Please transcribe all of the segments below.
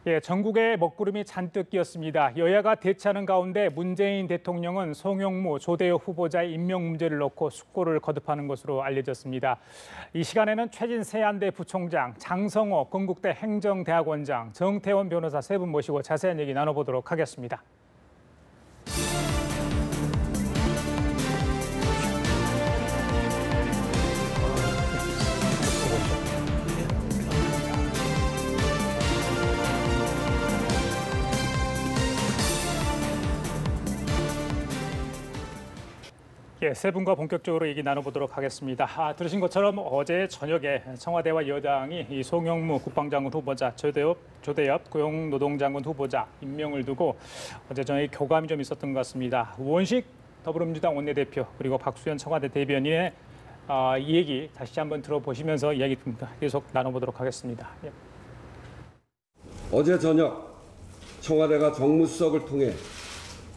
예, 전국에 먹구름이 잔뜩 끼었습니다. 여야가 대치하는 가운데 문재인 대통령은 송영무, 조대엽 후보자의 임명 문제를 놓고 숙고를 거듭하는 것으로 알려졌습니다. 이 시간에는 최진 세안대 부총장, 장성호 건국대 행정대학원장, 정태원 변호사 세 분 모시고 자세한 얘기 나눠보도록 하겠습니다. 예, 세 분과 본격적으로 얘기 나눠보도록 하겠습니다. 들으신 것처럼 어제 저녁에 청와대와 여당이 이 송영무 국방장관 후보자, 조대엽 고용노동장관 후보자 임명을 두고 어제 저녁에 교감이 좀 있었던 것 같습니다. 우원식 더불어민주당 원내대표 그리고 박수현 청와대 대변인의 이 얘기 다시 한번 들어보시면서 이야기 좀 계속 나눠보도록 하겠습니다. 예. 어제 저녁 청와대가 정무수석을 통해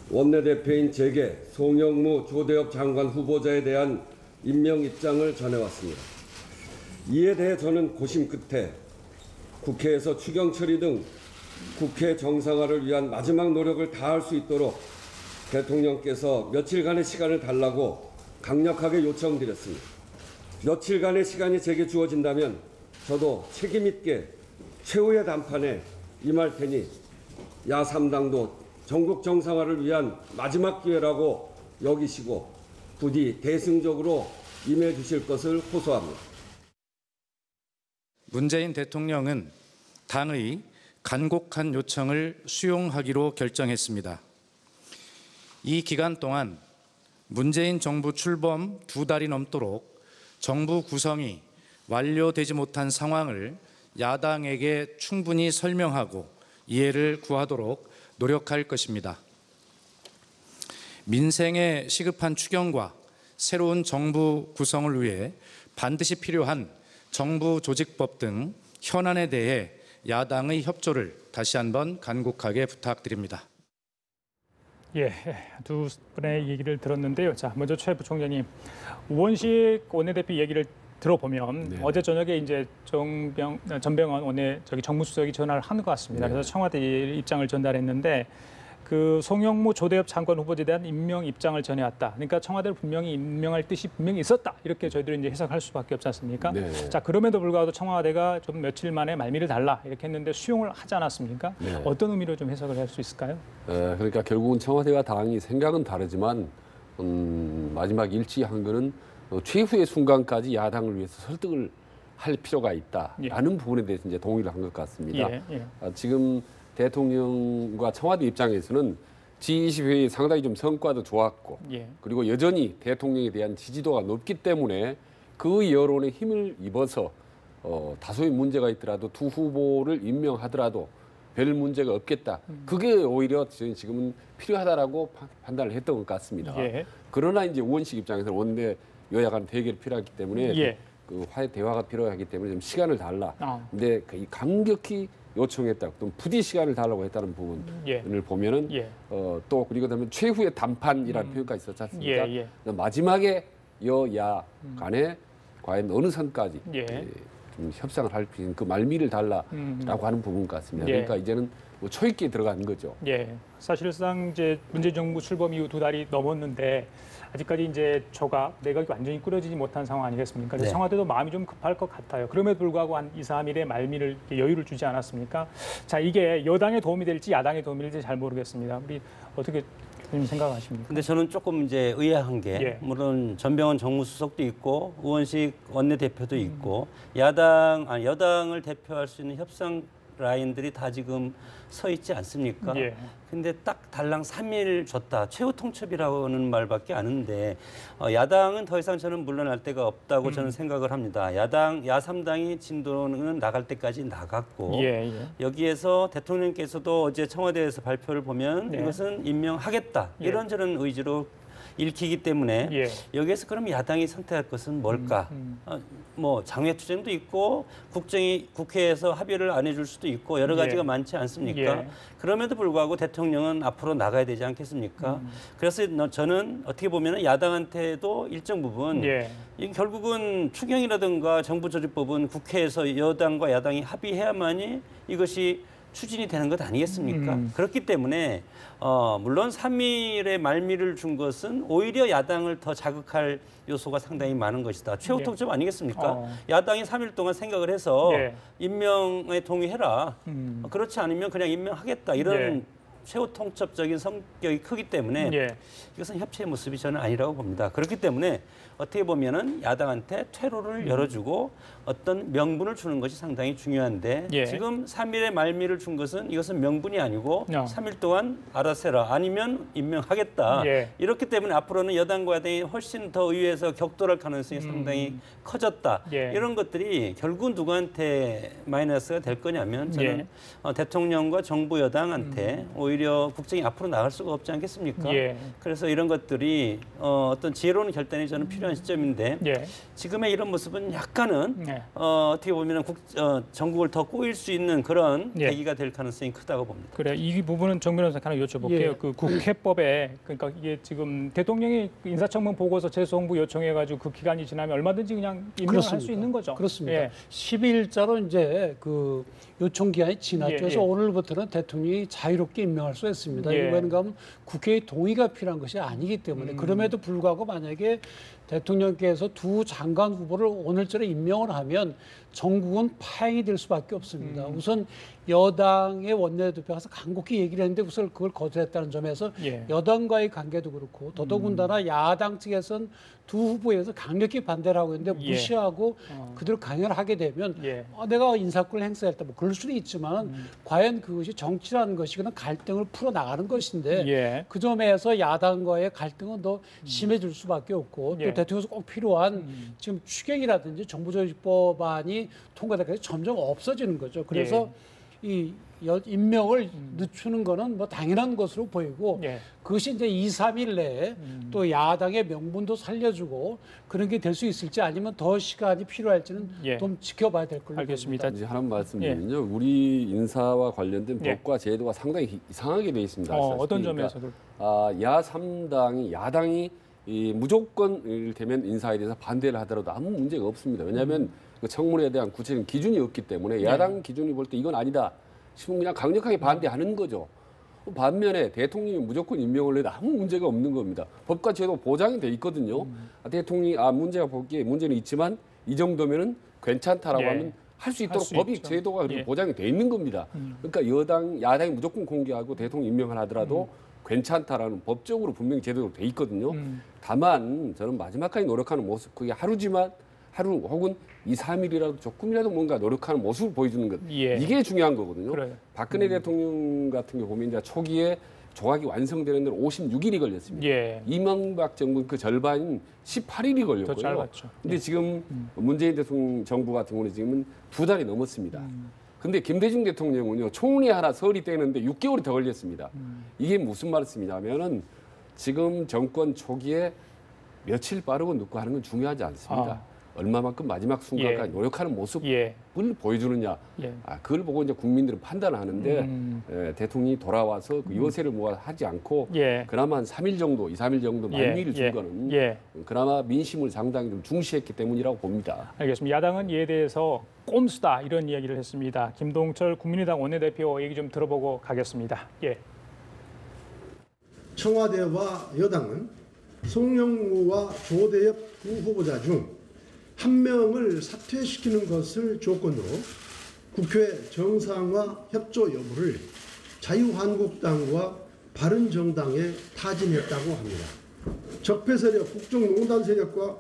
원내대표인 제게 송영무, 조대엽 장관 후보자에 대한 임명 입장을 전해왔습니다. 이에 대해 저는 고심 끝에 국회에서 추경 처리 등 국회 정상화를 위한 마지막 노력을 다할 수 있도록 대통령께서 며칠간의 시간을 달라고 강력하게 요청드렸습니다. 며칠간의 시간이 제게 주어진다면 저도 책임 있게 최후의 담판에 임할 테니 야3당도 전국 정상화를 위한 마지막 기회라고 여기시고 부디 대승적으로 임해 주실 것을 호소합니다. 문재인 대통령은 당의 간곡한 요청을 수용하기로 결정했습니다. 이 기간 동안 문재인 정부 출범 2달이 넘도록 정부 구성이 완료되지 못한 상황을 야당에게 충분히 설명하고 이해를 구하도록 노력할 것입니다. 민생에 시급한 추경과 새로운 정부 구성을 위해 반드시 필요한 정부 조직법 등 현안에 대해 야당의 협조를 다시 한번 간곡하게 부탁드립니다. 예, 두 분의 얘기를 들었는데요. 자, 먼저 최 부총장님, 우원식 원내대표 얘기를 들어보면 네. 어제 저녁에 이제 전병헌 정무수석이 전화를 한 것 같습니다. 네. 그래서 청와대 입장을 전달했는데 그 송영무, 조대엽 장관 후보자에 대한 임명 입장을 전해왔다. 그러니까 청와대를 분명히 임명할 뜻이 분명히 있었다. 이렇게 저희들이 이제 해석할 수밖에 없지 않습니까? 네. 자, 그럼에도 불구하고 청와대가 좀 며칠 만에 말미를 달라 이렇게 했는데 수용을 하지 않았습니까? 네. 어떤 의미로 좀 해석을 할 수 있을까요? 그러니까 결국은 청와대와 당이 생각은 다르지만 마지막 일치한 거는 최후의 순간까지 야당을 위해서 설득을 할 필요가 있다라는 예. 부분에 대해서 이제 동의를 한 것 같습니다. 예, 예. 지금 대통령과 청와대 입장에서는 G20 회의 상당히 좀 성과도 좋았고 예. 그리고 여전히 대통령에 대한 지지도가 높기 때문에 그 여론에 힘을 입어서 다소의 문제가 있더라도 두 후보를 임명하더라도 별 문제가 없겠다. 그게 오히려 지금은 필요하다라고 판단을 했던 것 같습니다. 예. 그러나 이제 우원식 입장에서는 원내 여야 간 대결이 필요하기 때문에 예. 그 대화가 필요하기 때문에 좀 시간을 달라. 근데 이 강력히 요청했다. 또 부디 시간을 달라고 했다는 부분을 예. 보면은 예. 또 그리고 그다음에 최후의 담판이라는 표현까지 있었지 않습니까? 예, 예. 마지막에 여야 간에 과연 어느 선까지 예. 좀 협상을 할 수 있는 그 말미를 달라라고 하는 부분 같습니다. 예. 그러니까 이제는 뭐 초입기에 들어간 거죠. 예, 사실상 이제 문재인 정부 출범 이후 2달이 넘었는데 아직까지 이제 내각이 완전히 꾸려지지 못한 상황 아니겠습니까? 그래서 네. 청와대도 마음이 좀 급할 것 같아요. 그럼에도 불구하고 한 2, 3일의 말미를 여유를 주지 않았습니까? 자, 이게 여당에 도움이 될지 야당에 도움이 될지 잘 모르겠습니다. 우리 어떻게 교수님 생각하십니까? 근데 저는 조금 이제 의아한 게 예. 물론 전병헌 정무수석도 있고 우원식 원내대표도 있고 여당을 대표할 수 있는 협상 라인들이 다 지금 서 있지 않습니까? 예. 근데 딱 달랑 3일 줬다. 최후 통첩이라고는 말밖에 안 하는데 야당은 더 이상 저는 물러날 데가 없다고 저는 생각을 합니다. 야3당이 진도는 나갈 때까지 나갔고 예, 예. 여기에서 대통령께서도 어제 청와대에서 발표를 보면 네. 이것은 임명하겠다. 예. 이런저런 의지로 읽히기 때문에 예. 여기에서 그럼 야당이 선택할 것은 뭘까? 뭐 장외투쟁도 있고 국회에서 합의를 안 해줄 수도 있고 여러 가지가 예. 많지 않습니까? 예. 그럼에도 불구하고 대통령은 앞으로 나가야 되지 않겠습니까? 그래서 저는 어떻게 보면 야당한테도 일정 부분 예. 이게 결국은 추경이라든가 정부조직법은 국회에서 여당과 야당이 합의해야만이 이것이 추진이 되는 것 아니겠습니까? 그렇기 때문에 물론 3일의 말미를 준 것은 오히려 야당을 더 자극할 요소가 상당히 많은 것이다. 최후 통첩 아니겠습니까? 야당이 3일 동안 생각을 해서 임명에 동의해라. 그렇지 않으면 그냥 임명하겠다. 이런 최후 통첩적인 성격이 크기 때문에 이것은 협치의 모습이 저는 아니라고 봅니다. 그렇기 때문에 어떻게 보면은 야당한테 퇴로를 열어주고 어떤 명분을 주는 것이 상당히 중요한데 지금 3일의 말미를 준 것은 이것은 명분이 아니고 3일 동안 알아서 해라. 아니면 임명하겠다. 이렇기 때문에 앞으로는 여당과 야당이 훨씬 더 의회에서 격돌할 가능성이 상당히 커졌다. 이런 것들이 결국 누구한테 마이너스가 될 거냐면 저는 대통령과 정부 여당한테 오히려 국정이 앞으로 나갈 수가 없지 않겠습니까? 그래서 이런 것들이 어떤 지혜로운 결단이 저는 필요한 시점인데 지금의 이런 모습은 약간은 어떻게 보면 전국을 더 꼬일 수 있는 그런 계기가 될 가능성이 크다고 봅니다. 그래, 이 부분은 정 변호사 하나 여쭤볼게요. 그 국회법에 그러니까 이게 지금 대통령이 인사청문 보고서 재송부 요청해가지고 그 기간이 지나면 얼마든지 그냥 임명할 수 있는 거죠. 그렇습니다. 10일자로 이제 그 요청 기한이 지났죠. 그래서 오늘부터는 대통령이 자유롭게 임명할 수 있습니다. 이거는 가면 국회의 동의가 필요한 것이 아니기 때문에 그럼에도 불구하고 만약에 대통령께서 두 장관 후보를 오늘처럼 임명을 하면 전국은 파행이 될 수밖에 없습니다. 우선 여당의 원내대표가 간곡히 얘기를 했는데 우선 그걸 거절했다는 점에서 여당과의 관계도 그렇고 더더군다나 야당 측에서는 두 후보에서 강력히 반대를 하고 있는데 무시하고 그대로 강행을 하게 되면 내가 인사권을 행사했다 뭐 그럴 수도 있지만 과연 그것이 정치라는 것이 그냥 갈등을 풀어나가는 것인데 그 점에서 야당과의 갈등은 더 심해질 수밖에 없고 또 대통령에서 꼭 필요한 지금 추경이라든지 정부조직법안이 통과되기까지 점점 없어지는 거죠. 그래서 이 임명을 늦추는 거는 뭐 당연한 것으로 보이고 그것이 이제 2, 3일 내에 또 야당의 명분도 살려주고 그런 게 될 수 있을지 아니면 더 시간이 필요할지는 좀 지켜봐야 될 걸로 알겠습니다. 이제 하나 말씀드리면요. 우리 인사와 관련된 법과 제도가 상당히 이상하게 돼 있습니다. 어떤 점에서? 야 3당이 야당이 무조건 이를테면 인사에 대해서 반대를 하더라도 아무 문제가 없습니다. 왜냐하면 그 청문회에 대한 구체적인 기준이 없기 때문에 야당 기준이 볼 때 이건 아니다 싶으면 그냥 강력하게 반대하는 거죠. 반면에 대통령이 무조건 임명을 해도 아무 문제가 없는 겁니다. 법과 제도 보장이 돼 있거든요. 대통령이 문제가 보기에 문제는 있지만 이 정도면은 괜찮다라고 하면 할 수 있도록 법이 제도가 그렇게 보장이 돼 있는 겁니다. 그러니까 야당이 무조건 공개하고 대통령 임명을 하더라도 괜찮다라는 법적으로 분명히 제대로 돼 있거든요. 다만 저는 마지막까지 노력하는 모습, 그게 하루지만 하루 혹은 2, 3일이라도 조금이라도 뭔가 노력하는 모습을 보여주는 것. 이게 중요한 거거든요. 박근혜 대통령 같은 경우 보면 이제 초기에 조각이 완성되는 데는 56일이 걸렸습니다. 이명박 정부 그 절반인 18일이 걸렸고요. 근데 지금 문재인 대통령 정부 같은 경우는 지금은 2달이 넘었습니다. 근데 김대중 대통령은요, 총리 하나 설이 떼는데 6개월이 더 걸렸습니다. 이게 무슨 말씀이냐면은 지금 정권 초기에 며칠 빠르고 늦고 하는 건 중요하지 않습니다. 얼마만큼 마지막 순간까지 노력하는 모습을 보여주느냐. 그걸 보고 이제 국민들은 판단하는데 대통령이 돌아와서 그 요새를 하지 않고 그나마 한 3일 정도, 2, 3일 정도 만미를 준 거는 그나마 민심을 상당히 좀 중시했기 때문이라고 봅니다. 알겠습니다. 야당은 이에 대해서 꼼수다 이런 이야기를 했습니다. 김동철 국민의당 원내대표 얘기 좀 들어보고 가겠습니다. 청와대와 여당은 송영무와 조대엽 두 후보자 중 한 명을 사퇴시키는 것을 조건으로 국회 정상화 협조 여부를 자유한국당과 바른정당에 타진했다고 합니다. 적폐 세력, 국정농단 세력과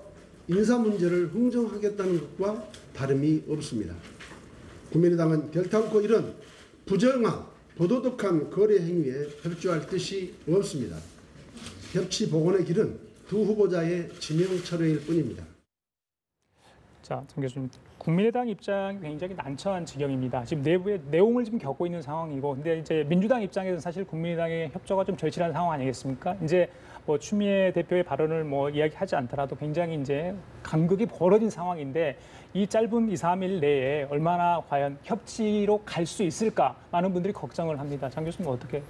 인사 문제를 흥정하겠다는 것과 다름이 없습니다. 국민의당은 결탄코 이런 부정한 부도덕한 거래 행위에 협조할 뜻이 없습니다. 협치 복원의 길은 두 후보자의 지명 철회일 뿐입니다. 자, 정 교수님, 국민의당 입장이 굉장히 난처한 지경입니다. 지금 내부의 내용을 지금 겪고 있는 상황이고, 근데 이제 민주당 입장에서는 사실 국민의당의 협조가 좀 절실한 상황 아니겠습니까? 이제 뭐 추미애 대표의 발언을 뭐 이야기하지 않더라도 굉장히 이제 간극이 벌어진 상황인데 이 짧은 2, 3일 내에 얼마나 과연 협치로 갈 수 있을까? 많은 분들이 걱정을 합니다. 장 교수님 어떻게?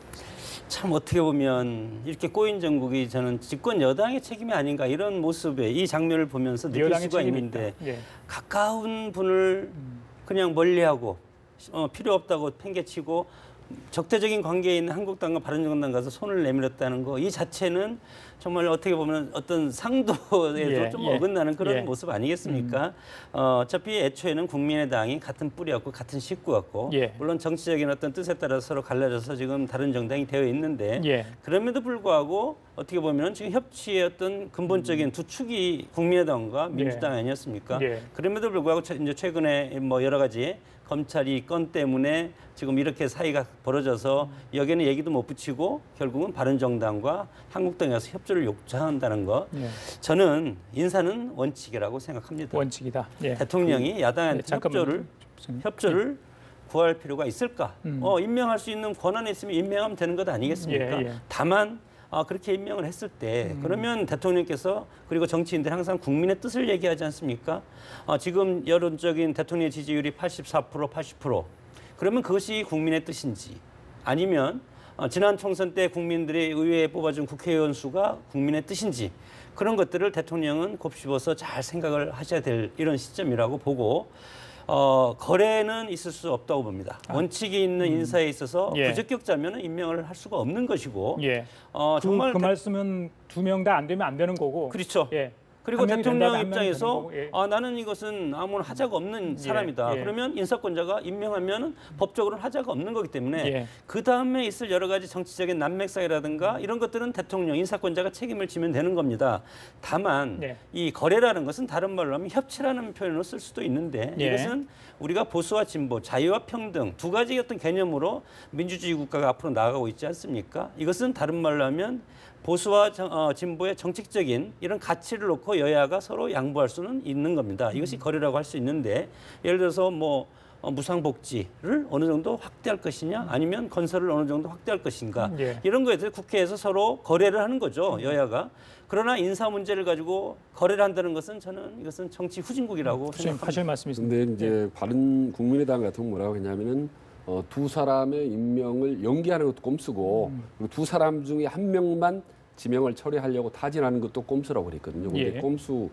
참 어떻게 보면 이렇게 꼬인 정국이 저는 집권 여당의 책임이 아닌가 이런 모습에 이 장면을 보면서 느낄 수가 있는데 가까운 분을 그냥 멀리하고 필요 없다고 팽개치고 적대적인 관계에 있는 한국당과 바른정당 가서 손을 내밀었다는 거 이 자체는 정말 어떻게 보면 어떤 상도에도 예, 좀 예. 어긋나는 그런 예. 모습 아니겠습니까? 어차피 애초에는 국민의당이 같은 뿌리였고 같은 식구였고 예. 물론 정치적인 어떤 뜻에 따라서 서로 갈라져서 지금 다른 정당이 되어 있는데 예. 그럼에도 불구하고 어떻게 보면 지금 협치의 어떤 근본적인 두 축이 국민의당과 민주당 아니었습니까? 예. 그럼에도 불구하고 이제 최근에 뭐 여러 가지 검찰이 건 때문에 지금 이렇게 사이가 벌어져서 여기는 얘기도 못 붙이고 결국은 바른정당과 한국당에서 협조를 요청한다는 거. 예. 저는 인사는 원칙이라고 생각합니다. 원칙이다. 예. 대통령이 야당한테 잠깐만요. 협조를 구할 필요가 있을까? 임명할 수 있는 권한이 있으면 임명하면 되는 것 아니겠습니까? 예, 예. 다만 그렇게 임명을 했을 때 그러면 대통령께서 그리고 정치인들 항상 국민의 뜻을 얘기하지 않습니까? 지금 여론적인 대통령 지지율이 84%, 80% 그러면 그것이 국민의 뜻인지 아니면 지난 총선 때 국민들이 의회에 뽑아준 국회의원 수가 국민의 뜻인지 그런 것들을 대통령은 곱씹어서 잘 생각을 하셔야 될 이런 시점이라고 보고 거래는 있을 수 없다고 봅니다. 원칙이 있는 인사에 있어서 예. 부적격자면 임명을 할 수가 없는 것이고 예. 정말 그 말씀은 2명 다 안 되면 안 되는 거고. 그렇죠. 예. 그리고 한 명이 대통령 된다면 한 명이 입장에서 되는 거고, 예. 나는 이것은 아무런 하자가 없는 사람이다. 예. 그러면 인사권자가 임명하면 법적으로는 하자가 없는 거기 때문에 예. 그 다음에 있을 여러 가지 정치적인 난맥상이라든가 이런 것들은 대통령 인사권자가 책임을 지면 되는 겁니다. 다만 예. 이 거래라는 것은 다른 말로 하면 협치라는 표현으로 쓸 수도 있는데 예. 이것은 우리가 보수와 진보, 자유와 평등 두 가지 어떤 개념으로 민주주의 국가가 앞으로 나아가고 있지 않습니까? 이것은 다른 말로 하면 보수와 진보의 정책적인 이런 가치를 놓고 여야가 서로 양보할 수는 있는 겁니다. 이것이 거래라고 할 수 있는데 예를 들어서 뭐 무상복지를 어느 정도 확대할 것이냐 아니면 건설을 어느 정도 확대할 것인가 예. 이런 거에 대해서 국회에서 서로 거래를 하는 거죠. 여야가. 그러나 인사 문제를 가지고 거래를 한다는 것은 저는 이것은 정치 후진국이라고 생각합니다. 하실 말씀이 있습니다. 근데 이제 바른 국민의당 같은 경우 뭐라고 했냐면은 두 사람의 임명을 연기하는 것도 꼼수고 그리고 두 사람 중에 한 명만 지명을 처리하려고 타진하는 것도 꼼수라고 그랬거든요. 근데 예. 꼼수,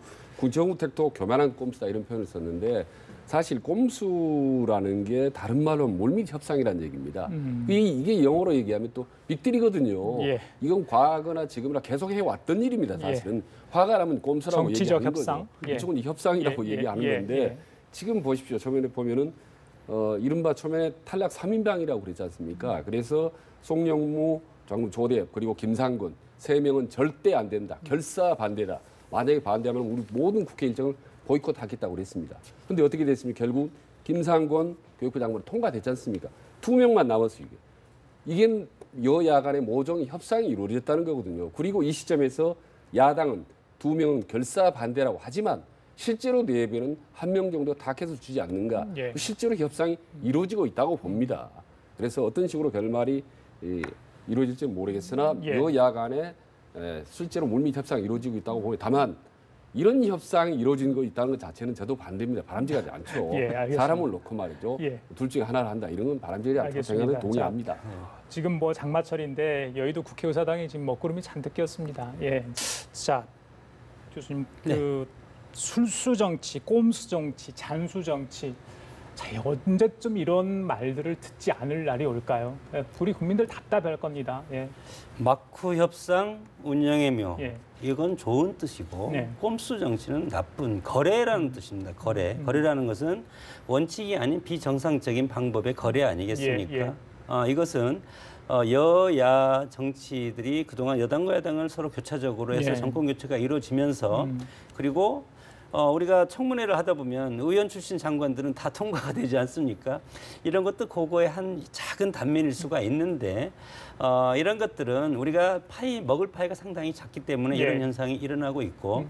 정우택도 교만한 꼼수다 이런 표현을 썼는데 사실 꼼수라는 게 다른 말로 몰밑 협상이라는 얘기입니다. 이게 영어로 얘기하면 또 빅딜이거든요. 예. 이건 과거나 지금이나 계속 해왔던 일입니다. 사실은 화가 나면 꼼수라고 정치적 얘기하는 협상. 거죠. 예. 이쪽은 협상이라고 예, 얘기하는 예, 건데 예. 지금 보십시오. 처음에 보면은 이른바 처음에 탈락 3인방이라고 그랬지 않습니까? 그래서 송영무, 장군 조대엽 그리고 김상곤 세 명은 절대 안 된다. 결사 반대다. 만약에 반대하면 우리 모든 국회 일정을 보이콧하겠다고 그랬습니다. 그런데 어떻게 됐습니까? 결국 김상곤 교육부 장관은 통과됐지 않습니까? 2명만 남았어요. 이게 여야 간의 모종 협상이 이루어졌다는 거거든요. 그리고 이 시점에서 야당은 2명은 결사 반대라고 하지만 실제로 내부에는 1명 정도 타켓을 주지 않는가. 예. 실제로 협상이 이루어지고 있다고 봅니다. 그래서 어떤 식으로 결말이 이루어질지 모르겠으나 예. 여야 간에 실제로 물밑 협상이 이루어지고 있다고 보면 다만 이런 협상이 이루어지는 거 있다는 것 자체는 저도 반대입니다. 바람직하지 않죠. 예, 알겠습니다. 사람을 놓고 말이죠. 예. 둘 중에 하나를 한다. 이런 건 바람직하지 않다고 알겠습니다. 생각은 동의합니다. 지금 뭐 장마철인데 여의도 국회의사당이 지금 먹구름이 잔뜩 꼈습니다. 예. 자, 교수님 그 술수 정치, 꼼수 정치, 잔수 정치. 자, 언제쯤 이런 말들을 듣지 않을 날이 올까요? 예, 우리 국민들 답답할 겁니다. 예. 막후 협상 운영의 묘. 예. 이건 좋은 뜻이고 네. 꼼수 정치는 나쁜 거래라는 뜻입니다. 거래. 거래라는 것은 원칙이 아닌 비정상적인 방법의 거래 아니겠습니까? 예, 이것은 여야 정치들이 그동안 여당과 야당을 서로 교차적으로 해서 예. 정권 교체가 이루어지면서 그리고 우리가 청문회를 하다 보면 의원 출신 장관들은 다 통과가 되지 않습니까? 이런 것도 그거의 한 작은 단면일 수가 있는데 이런 것들은 우리가 먹을 파이가 상당히 작기 때문에 예. 이런 현상이 일어나고 있고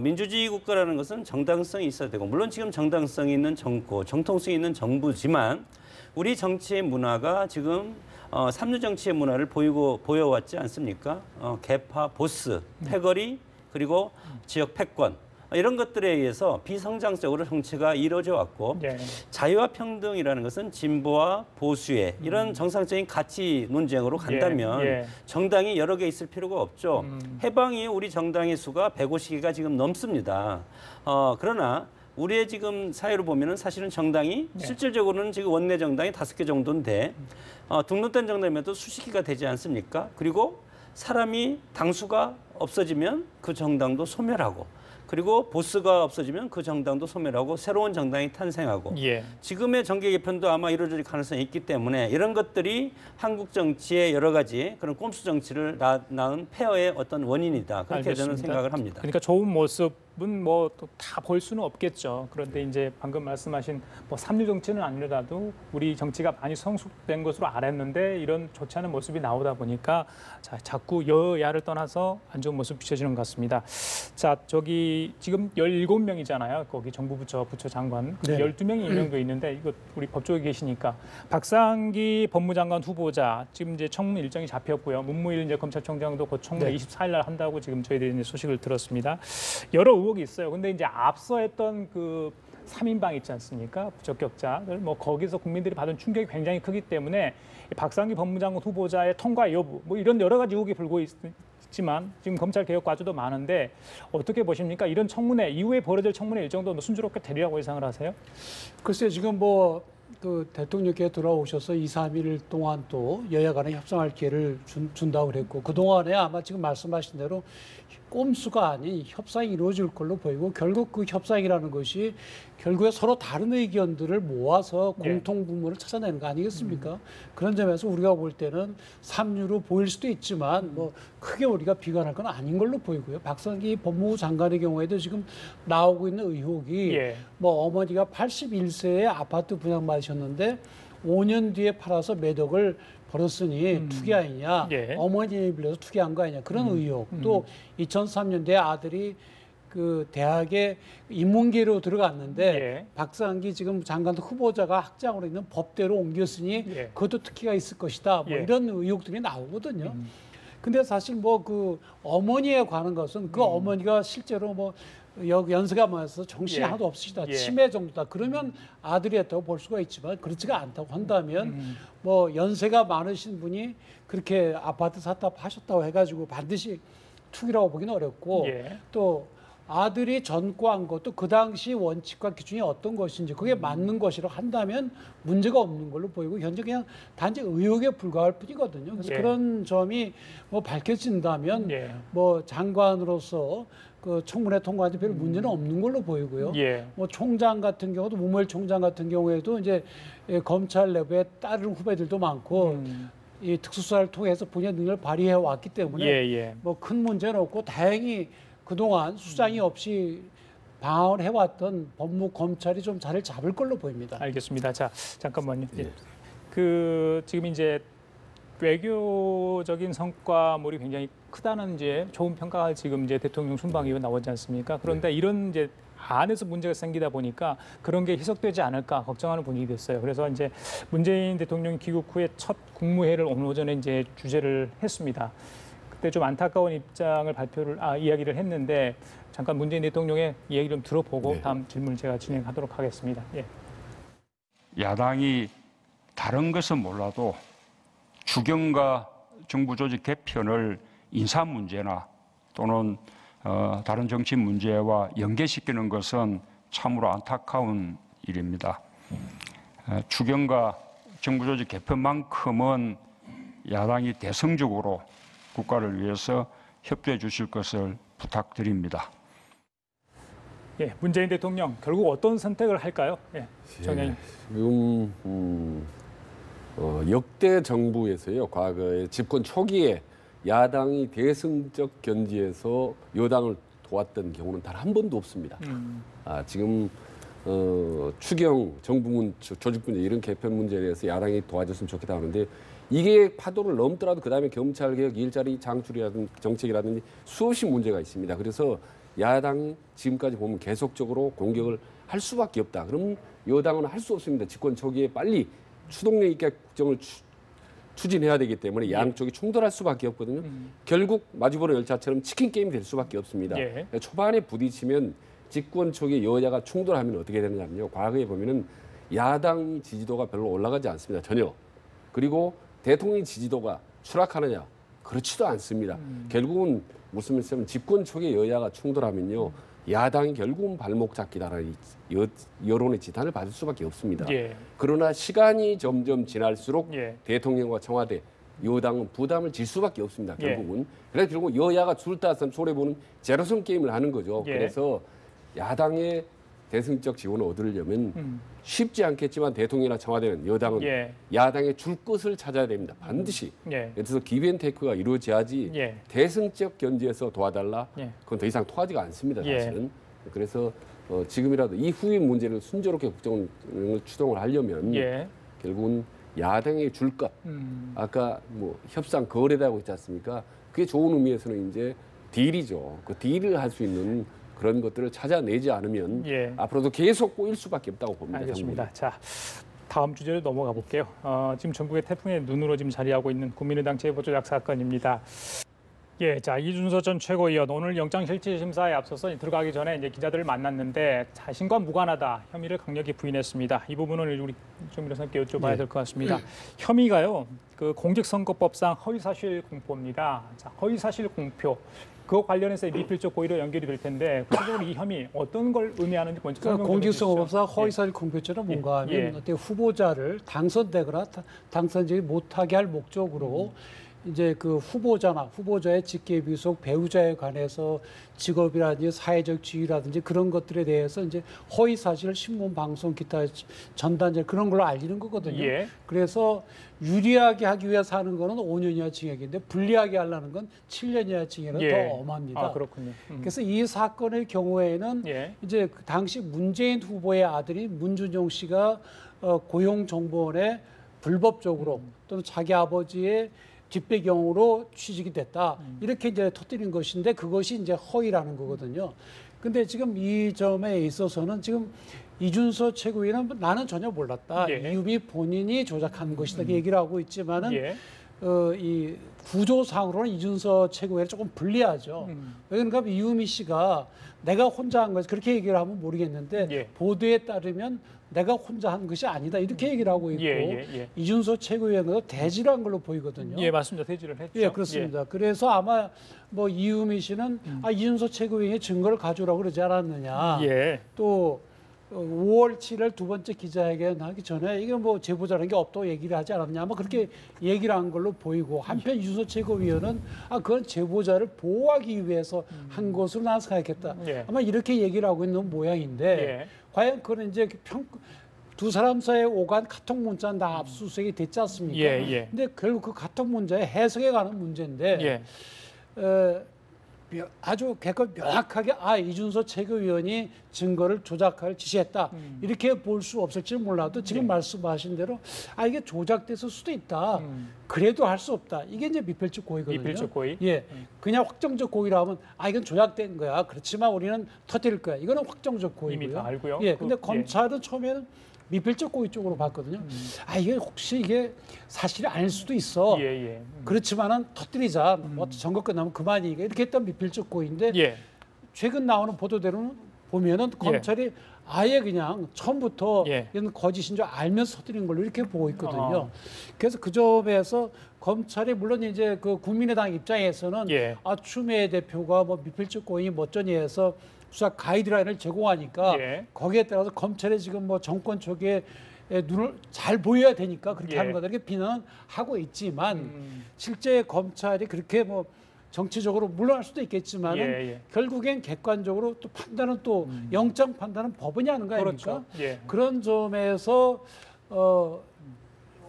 민주주의 국가라는 것은 정당성이 있어야 되고 물론 지금 정당성이 있는 정권, 정통성이 있는 정부지만 우리 정치의 문화가 지금 삼류 정치의 문화를 보여왔지 않습니까? 개파, 보스, 패거리 그리고 지역 패권 이런 것들에 의해서 비성장적으로 정치가 이루어져 왔고 예. 자유와 평등이라는 것은 진보와 보수의 이런 정상적인 가치 논쟁으로 간다면 예. 정당이 여러 개 있을 필요가 없죠. 해방 이후 우리 정당의 수가 150개가 지금 넘습니다. 그러나 우리의 지금 사회로 보면은 사실은 정당이 실질적으로는 지금 원내 정당이 5개 정도인데 등록된 정당이면 수십 개가 되지 않습니까? 그리고 사람이 당수가 없어지면 그 정당도 소멸하고 그리고 보스가 없어지면 그 정당도 소멸하고 새로운 정당이 탄생하고 지금의 정계 개편도 아마 이루어질 가능성이 있기 때문에 이런 것들이 한국 정치의 여러 가지 그런 꼼수 정치를 낳은 폐허의 어떤 원인이다. 그렇게 알겠습니다. 저는 생각을 합니다. 그러니까 좋은 모습은 뭐 다 볼 수는 없겠죠. 그런데 이제 방금 말씀하신 뭐 삼류 정치는 아니더라도 우리 정치가 많이 성숙된 것으로 알았는데 이런 좋지 않은 모습이 나오다 보니까 자꾸 여야를 떠나서 안 좋은 모습 비춰지는 것 같습니다. 자, 저기 지금 17명이잖아요. 거기 정부 부처 장관. 네. 12명이 임명돼 있는데 이거 우리 법조계 계시니까 박상기 법무장관 후보자 지금 이제 청문 일정이 잡혔고요. 문무일 이제 검찰총장도 곧 청문 24일 날 한다고 지금 저희들이 이제 소식을 들었습니다. 여러 의혹이 있어요. 근데 이제 앞서 했던 그 3인방 있지 않습니까? 부적격자들 뭐 거기서 국민들이 받은 충격이 굉장히 크기 때문에 박상기 법무장관 후보자의 통과 여부 뭐 이런 여러 가지 의혹이 불고 있지만 지금 검찰 개혁 과제도 많은데 어떻게 보십니까? 이런 청문회 이후에 벌어질 청문회 일정도 순조롭게 되리라고 예상을 하세요? 글쎄 지금 뭐 그 대통령께 돌아오셔서 2, 3일 동안 또 여야 간에 협상할 기회를 준다고 그랬고 그동안에 아마 지금 말씀하신 대로 꼼수가 아닌 협상이 이루어질 걸로 보이고 결국 그 협상이라는 것이 결국에 서로 다른 의견들을 모아서 공통 분모를 찾아내는 거 아니겠습니까? 그런 점에서 우리가 볼 때는 삼류로 보일 수도 있지만 뭐 크게 우리가 비관할 건 아닌 걸로 보이고요. 박상기 법무부 장관의 경우에도 지금 나오고 있는 의혹이 뭐 어머니가 81세에 아파트 분양받으셨는데 5년 뒤에 팔아서 몇 억을 벌었으니 투기 아니냐, 어머니 빌려서 투기한 거 아니냐 그런 의혹. 또 2003년도에 아들이 그 대학에 인문계로 들어갔는데 박상기 지금 장관 후보자가 학장으로 있는 법대로 옮겼으니 그것도 특혜가 있을 것이다. 뭐 이런 의혹들이 나오거든요. 근데 사실 뭐 그 어머니에 관한 것은 그 어머니가 실제로 뭐 연세가 많아서 정신이 하나도 없으시다. 치매 정도다. 그러면 아들이 했다고 볼 수가 있지만 그렇지가 않다고 한다면 뭐 연세가 많으신 분이 그렇게 아파트 샀다 파셨다고 해가지고 반드시 투기라고 보기는 어렵고 또 아들이 전과한 것도 그 당시 원칙과 기준이 어떤 것인지 그게 맞는 것이라고 한다면 문제가 없는 걸로 보이고 현재 그냥 단지 의혹에 불과할 뿐이거든요. 그래서 그런 점이 뭐 밝혀진다면 뭐 장관으로서 그 청문회 통과한테 별 문제는 없는 걸로 보이고요. 뭐 총장 같은 경우도 문무일 총장 같은 경우에도 이제 검찰 내부에 다른 후배들도 많고 이 특수수사를 통해서 본인의 능력을 발휘해 왔기 때문에 뭐 큰 문제는 없고 다행히 그동안 수장이 없이 방황을 해왔던 법무 검찰이 좀 자리를 잡을 걸로 보입니다. 알겠습니다. 자, 잠깐만요. 그 지금 이제 외교적인 성과물이 굉장히 크다는 이제 좋은 평가가 지금 이제 대통령 순방 이후 나오지 않습니까? 그런데 이런 이제 안에서 문제가 생기다 보니까 그런 게 희석되지 않을까 걱정하는 분위기 됐어요. 그래서 이제 문재인 대통령 귀국 후에 첫 국무회의를 오늘 오전에 이제 주재를 했습니다. 그때 좀 안타까운 입장을 이야기를 했는데 잠깐 문재인 대통령의 이야기 좀 들어보고 다음 질문을 제가 진행하도록 하겠습니다. 야당이 다른 것은 몰라도 추경과 정부 조직 개편을 인사 문제나 또는 다른 정치 문제와 연계시키는 것은 참으로 안타까운 일입니다. 추경과 정부 조직 개편만큼은 야당이 대성적으로 국가를 위해서 협조해 주실 것을 부탁드립니다. 문재인 대통령 결국 어떤 선택을 할까요? 정영님. 지금 역대 정부에서요, 과거에 집권 초기에 야당이 대승적 견지에서 여당을 도왔던 경우는 단 한 번도 없습니다. 지금 추경, 정부 조직 문제 이런 개편 문제에 대해서 야당이 도와줬으면 좋겠다 하는데 이게 파도를 넘더라도 그다음에 경찰개혁, 일자리 창출이라든지 정책이라든지 수없이 문제가 있습니다. 그래서 야당 지금까지 보면 계속적으로 공격을 할 수밖에 없다. 그럼 여당은 할 수 없습니다. 집권 초기에 빨리 추동력 있게 국정을 추진해야 되기 때문에 양쪽이 충돌할 수밖에 없거든요. 결국 마주보는 열차처럼 치킨 게임이 될 수밖에 없습니다. 초반에 부딪히면 집권 초기에 여야가 충돌하면 어떻게 되느냐면요. 과거에 보면은 야당 지지도가 별로 올라가지 않습니다. 전혀. 그리고 대통령 지지도가 추락하느냐? 그렇지도 않습니다. 결국은 무슨 말씀이냐면 집권 초기에 여야가 충돌하면요. 야당이 결국은 발목 잡기다라는 여론의 지탄을 받을 수밖에 없습니다. 예. 그러나 시간이 점점 지날수록 예. 대통령과 청와대, 여당은 부담을 질 수밖에 없습니다. 예. 결국은. 그래서 결국 여야가 줄 따서 손해보는 제로섬 게임을 하는 거죠. 예. 그래서 야당의 대승적 지원을 얻으려면 쉽지 않겠지만 대통령이나 청와대는 여당은 예. 야당의 줄 것을 찾아야 됩니다. 반드시. 예. 그래서 기브앤테이크가 이루어져야지 예. 대승적 견제에서 도와달라. 예. 그건 더 이상 통하지가 않습니다. 예. 사실은. 그래서 지금이라도 이 후의 문제를 순조롭게 국정을 추동을 하려면 예. 결국은 야당의 줄 것. 아까 뭐 협상 거래라고 했지 않습니까? 그게 좋은 의미에서는 이제 딜이죠. 그 딜을 할 수 있는 그런 것들을 찾아내지 않으면 예. 앞으로도 계속 꼬일 수밖에 없다고 봅니다. 알겠습니다. 자, 다음 주제로 넘어가 볼게요. 지금 전국의 태풍의 눈으로 지금 자리하고 있는 국민의당 제보 조작 사건입니다. 예, 자 이준서 전 최고위원 오늘 영장실질심사에 앞서서 들어가기 전에 이제 기자들을 만났는데 자신과 무관하다 혐의를 강력히 부인했습니다. 이 부분을 우리 조미료 선생님께 여쭤봐야 될 것 같습니다. 혐의가요, 그 공직선거법상 허위사실 공표입니다. 자, 허위사실 공표. 그거 관련해서 미필적 고의로 연결이 될 텐데 구체적으로 이 혐의 어떤 걸 의미하는지 먼저 설명 좀 해주시죠. 공직선거법상 허위사실 공표죄는 뭔가 하면 예. 어떻게 후보자를 당선되거나 당선되지 못하게 할 목적으로 이제 그 후보자의 직계비속 배우자에 관해서 직업이라든지 사회적 지위라든지 그런 것들에 대해서 이제 허위 사실을 신문, 방송, 기타 전단지 그런 걸로 알리는 거거든요. 예. 그래서 유리하게 하기 위해서 하는 거는 5년 이하 징역인데 불리하게 하려는 건 7년 이하 징역은 예. 더 엄합니다. 아, 그렇군요. 그래서 이 사건의 경우에는 예. 이제 그 당시 문재인 후보의 아들이 문준용 씨가 고용정보원에 불법적으로 또는 자기 아버지의 뒷배경으로 취직이 됐다. 이렇게 이제 터뜨린 것인데 그것이 이제 허위라는 거거든요. 근데 지금 이 점에 있어서는 지금 이준서 최고위원은 나는 전혀 몰랐다. 예. 이유미 본인이 조작한 것이다. 이렇게 얘기를 하고 있지만은 예. 이 구조상으로는 이준서 최고위원이 조금 불리하죠. 그러니까 이유미 씨가 내가 혼자 한 것이 그렇게 얘기를 하면 모르겠는데 예. 보도에 따르면 내가 혼자 한 것이 아니다. 이렇게 얘기를 하고 있고 예. 이준서 최고위원도 대지를 한 걸로 보이거든요. 예, 맞습니다. 퇴지를 했죠. 예, 그렇습니다. 그래서 아마 뭐 이유미 씨는 이준서 최고위원이 증거를 가져오라고 그러지 않았느냐. 예. 또 5월 7일 두 번째 기자회견 하기 전에 이게 뭐 제보자라는 게 없다고 얘기를 하지 않았냐. 아마 그렇게 얘기를 한 걸로 보이고 한편 이준서 최고위원은 그건 제보자를 보호하기 위해서 한 것으로 난 생각했다. 예. 아마 이렇게 얘기를 하고 있는 모양인데 예. 과연 그건 이제 두 사람 사이에 오간 카톡 문자는 다 압수수색이 됐지 않습니까? 예. 근데 결국 그 카톡 문자의 해석에 관한 문제인데 예. 아주 명확하게 이준서 최고위원이 증거를 조작할 지시했다. 이렇게 볼 수 없을지 몰라도 지금 말씀하신 대로 이게 조작됐을 수도 있다. 그래도 할 수 없다. 이게 이제 미필적 고의거든요. 미필적 고의? 예. 그냥 확정적 고의로 하면 이건 조작된 거야. 그렇지만 우리는 터뜨릴 거야. 이거는 확정적 고의고요. 이미 다 알고요. 예. 근데 검찰은 처음에는 미필적 고의 쪽으로 봤거든요. 이게 혹시 이게 사실이 아닐 수도 있어. 예. 그렇지만은 터뜨리자. 뭐 선거 끝나면 그만이니까 이렇게 했던 미필적 고의인데 예. 최근 나오는 보도대로는 보면은 검찰이 아예 그냥 처음부터 예. 이건 거짓인 줄 알면서 터뜨린 걸로 이렇게 보고 있거든요. 그래서 그 점에서 검찰이 물론 이제 그 국민의당 입장에서는 예. 추미애 대표가 뭐 미필적 고의 뭐쩌니 해서 수사 가이드라인을 제공하니까 예. 거기에 따라서 검찰이 지금 뭐 정권 쪽에 눈을 잘 보여야 되니까 그렇게 예. 하는 거다 이렇게 비난은 하고 있지만 실제 검찰이 그렇게 뭐 정치적으로 물러날 수도 있겠지만은 예. 결국엔 객관적으로 또 판단은 또 영장 판단은 법원이 하는 거 아닙니까? 그렇죠. 예. 그런 점에서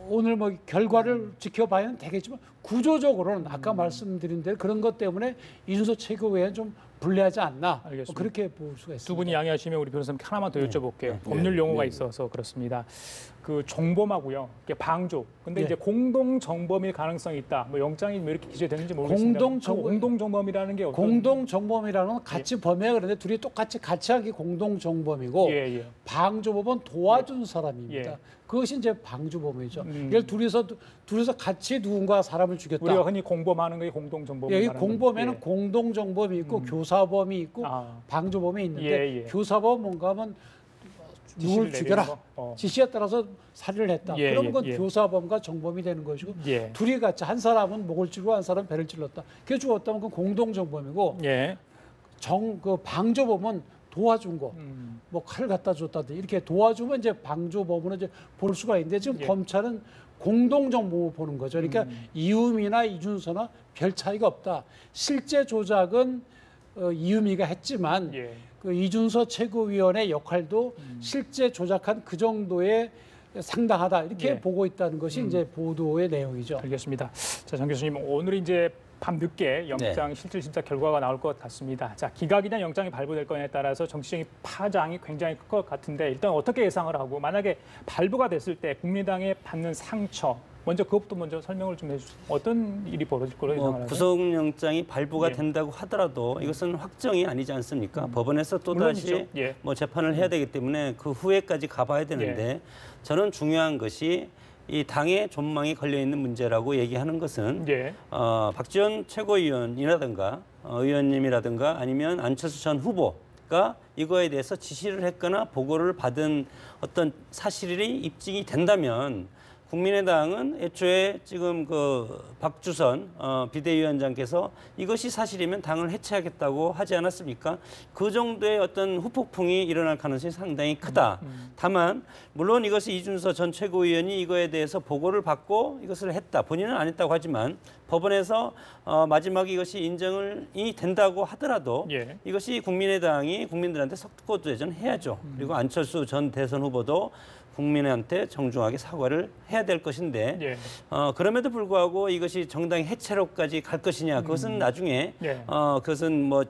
오늘 뭐 결과를 지켜봐야 되겠지만 구조적으로는 아까 말씀드린 대로 그런 것 때문에 이준서 최고위원 좀 불리하지 않나 알겠습니다. 그렇게 볼 수가 있습니다. 두 분이 양해하시면 우리 변호사님 하나만 더 여쭤볼게요. 법률 용어가 있어서 그렇습니다. 그 정범하고요, 방조. 근데 이제 공동 정범일 가능성이 있다. 뭐 영장이 왜 이렇게 기재되는지 모르겠습니다. 공동 정범이라는 게 어떤? 공동 정범이라는 건 같이 범해야 그런데 둘이 똑같이 같이 하기 공동 정범이고 예. 방조범은 도와준 사람입니다. 예. 그것이 이제 방조범이죠. 예를 둘이서 같이 누군가 사람을 죽였다. 우리가 흔히 공범하는 게 공동 정범. 이 공범에는 공동 정범이 있고 교사범이 있고 방조범이 있는데 예. 교사범 뭔가 하면 누굴 죽여라. 지시에 따라서 살인을 했다. 그런 건 교사범과 정범이 되는 것이고 둘이 같이 한 사람은 목을 찌르고 한 사람은 배를 찔렀다. 그게 죽었다면 그건 공동 정범이고 그 방조범은 도와준 거, 뭐 칼 갖다 줬다든지 이렇게 도와주면 이제 방조범으로 이제 볼 수가 있는데 지금 예. 검찰은 공동정보 보는 거죠. 그러니까 이유미나 이준서나 별 차이가 없다. 실제 조작은 이유미가 했지만 예. 그 이준서 최고위원의 역할도 실제 조작한 그 정도의 상당하다 이렇게 예. 보고 있다는 것이 이제 보도의 내용이죠. 알겠습니다. 자, 정 교수님, 오늘 이제 밤 늦게 영장 실질심사 결과가 나올 것 같습니다. 자, 기각이냐 영장이 발부될 거냐에 따라서 정치적인 파장이 굉장히 클 것 같은데 일단 어떻게 예상을 하고 만약에 발부가 됐을 때 국민의당에 받는 상처 먼저 그것부터 먼저 설명을 좀 해주세요. 어떤 일이 벌어질 거로 예상을 하세요? 구속영장이 발부가 예. 된다고 하더라도 이것은 확정이 아니지 않습니까? 법원에서 또 물론이죠. 다시 예. 뭐 재판을 해야 되기 때문에 그 후에까지 가봐야 되는데 저는 중요한 것이 이 당의 존망이 걸려 있는 문제라고 얘기하는 것은 예. 박지원 최고위원이라든가 의원님이라든가 아니면 안철수 전 후보가 이거에 대해서 지시를 했거나 보고를 받은 어떤 사실이 입증이 된다면 국민의당은 애초에 지금 그 박주선 비대위원장께서 이것이 사실이면 당을 해체하겠다고 하지 않았습니까? 그 정도의 어떤 후폭풍이 일어날 가능성이 상당히 크다. 다만 물론 이것이 이준서 전 최고위원이 이거에 대해서 보고를 받고 이것을 했다. 본인은 안 했다고 하지만 법원에서 마지막에 이것이 인정이 된다고 하더라도 예. 이것이 국민의당이 국민들한테 석고대전 해야죠. 그리고 안철수 전 대선 후보도 국민한테 정중하게 사과를 해야 될 것인데 예. 그럼에도 불구하고 이것이 정당의 해체로까지 갈 것이냐 그것은 나중에 예. 그것은 뭐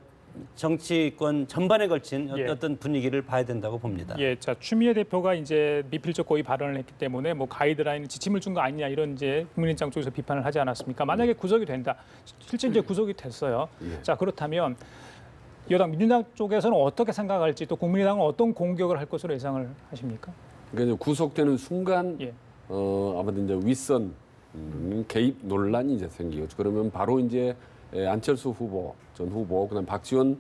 정치권 전반에 걸친 예. 어떤 분위기를 봐야 된다고 봅니다. 예, 자 추미애 대표가 이제 미필적 고의 발언을 했기 때문에 뭐 가이드라인 지침을 준 거 아니냐 이런 이제 국민의당 쪽에서 비판을 하지 않았습니까? 만약에 구속이 된다, 실제 이제 구속이 됐어요. 자 그렇다면 여당 민주당 쪽에서는 어떻게 생각할지 또 국민의당은 어떤 공격을 할 것으로 예상을 하십니까? 그러니까 이제 구속되는 순간 예. 아마도 이제 윗선 개입 논란이 이제 생기겠죠. 그러면 바로 이제 안철수 후보, 전 후보, 그다음 박지원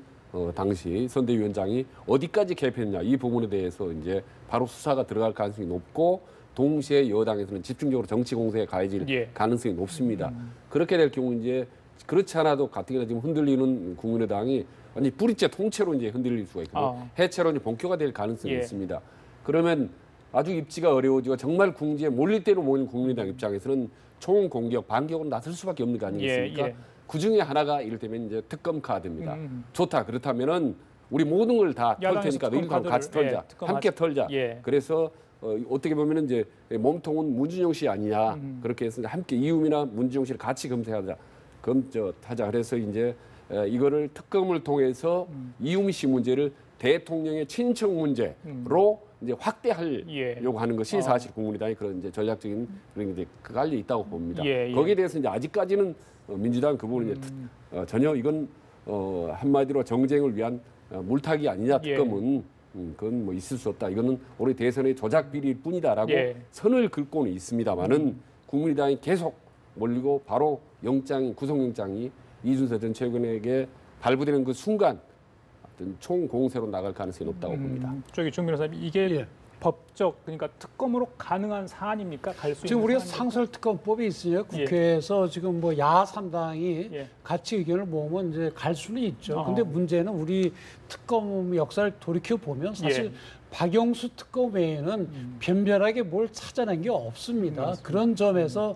당시 선대위원장이 어디까지 개입했느냐 이 부분에 대해서 이제 바로 수사가 들어갈 가능성이 높고 동시에 여당에서는 집중적으로 정치 공세에 가해질 예. 가능성이 높습니다. 그렇게 될 경우 이제 그렇지 않아도 가뜩이나 지금 흔들리는 국민의당이 완전히 뿌리째 통째로 이제 흔들릴 수가 있거든요. 해체론이 본격화 될 가능성이 예. 있습니다. 그러면 아주 입지가 어려워지고 정말 궁지에 몰릴 대로 모이는 국민의당 입장에서는 총공격, 반격으로 나설 수밖에 없는 거 아니겠습니까? 예, 예. 그 중에 하나가 이를테면 이제 특검 카드입니다. 좋다. 그렇다면은 우리 모든 걸 다 털 야당에서 테니까 특검 너희들하고 같이 카드를, 털자. 예, 특검 함께 하자. 털자. 예. 그래서 어떻게 보면은 이제 몸통은 문준용 씨 아니냐. 그렇게 해서 함께 이유미나 문준용 씨를 같이 검토하자. 하자. 그래서 이제 이거를 특검을 통해서 이유미 씨 문제를 대통령의 친척 문제로 이제 확대하려고 하는 것이 사실 국민의당의 그런 이제 전략적인 그런 게 깔려 있다고 봅니다. 예, 예. 거기에 대해서 이제 아직까지는 민주당 그 부분은 이제 전혀 이건 한마디로 정쟁을 위한 물타기 아니냐 특검은 그건 뭐 있을 수 없다. 이거는 올해 대선의 조작 비리일 뿐이다라고 예. 선을 긋고는 있습니다만은 국민의당이 계속 몰리고 바로 구속영장이 이준서 전 최고위원에게 발부되는 그 순간 어떤 총공세로 나갈 가능성이 높다고 봅니다. 저기 중 변호사님 이게 예. 법적 그러니까 특검으로 가능한 사안입니까? 갈 수 있는 지금 우리가 사안입니까? 상설특검법이 있으니까 국회에서 지금 뭐 야3당이 예. 같이 의견을 모으면 이제 갈 수는 있죠. 근데 어. 문제는 우리 특검 역사를 돌이켜 보면 사실 예. 박영수 특검 외에는 변변하게 뭘 찾아낸 게 없습니다. 그런 점에서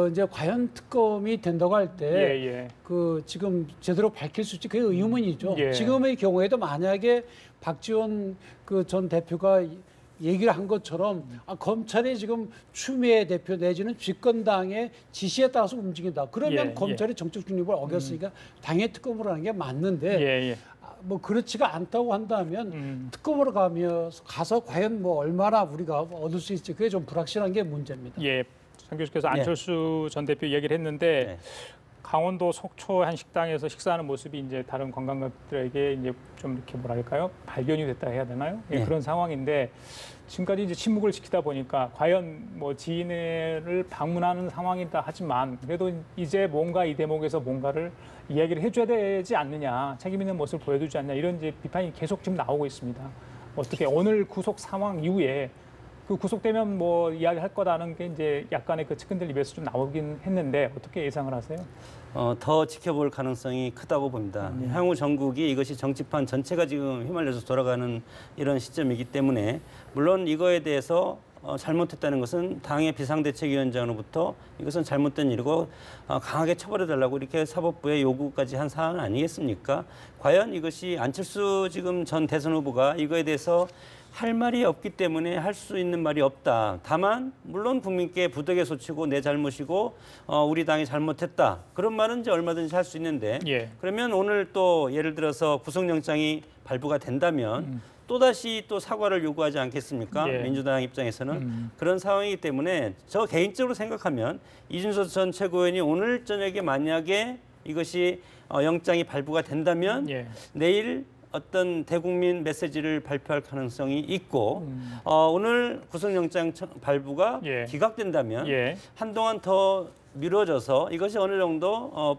이제 과연 특검이 된다고 할 때 그 예. 지금 제대로 밝힐 수 있지 그게 의문이죠. 예. 지금의 경우에도 만약에 박지원 그 전 대표가 얘기를 한 것처럼 검찰이 지금 추미애 대표 내지는 집권당의 지시에 따라서 움직인다. 그러면 예, 검찰이 정책 중립을 어겼으니까 당의 특검으로 하는 게 맞는데 예. 뭐 그렇지가 않다고 한다면 특검으로 가서 과연 뭐 얼마나 우리가 얻을 수 있을지 그게 좀 불확실한 게 문제입니다. 예. 장 교수께서 안철수 전 대표 얘기를 했는데 강원도 속초 한 식당에서 식사하는 모습이 이제 다른 관광객들에게 이제 좀 이렇게 뭐랄까요? 발견이 됐다 해야 되나요? 예, 그런 상황인데 지금까지 이제 침묵을 지키다 보니까 과연 뭐 지인을 방문하는 상황이다 하지만 그래도 이제 뭔가 이 대목에서 뭔가를 이야기를 해줘야 되지 않느냐, 책임 있는 모습을 보여주지 않냐 이런 이제 비판이 계속 지금 나오고 있습니다. 어떻게 오늘 구속 상황 이후에 그 구속되면 뭐 이야기할 거다는 게 이제 약간의 그 측근들 입에서 좀 나오긴 했는데 어떻게 예상을 하세요? 더 지켜볼 가능성이 크다고 봅니다. 향후 전국이 이것이 정치판 전체가 지금 휘말려서 돌아가는 이런 시점이기 때문에 물론 이거에 대해서 잘못했다는 것은 당의 비상대책위원장으로부터 이것은 잘못된 일이고 강하게 처벌해달라고 이렇게 사법부에 요구까지 한 사안 아니겠습니까? 과연 이것이 안철수 지금 전 대선 후보가 이거에 대해서 할 말이 없기 때문에 할 수 있는 말이 없다. 다만 물론 국민께 부득이 소치고 내 잘못이고 우리 당이 잘못했다. 그런 말은 이제 얼마든지 할 수 있는데 그러면 오늘 또 예를 들어서 구속영장이 발부가 된다면 또다시 또 사과를 요구하지 않겠습니까? 민주당 입장에서는 그런 상황이기 때문에 저 개인적으로 생각하면 이준석 전 최고위원이 오늘 저녁에 만약에 이것이 영장이 발부가 된다면 내일 어떤 대국민 메시지를 발표할 가능성이 있고 오늘 구속영장 발부가 기각된다면 한동안 더 미뤄져서 이것이 어느 정도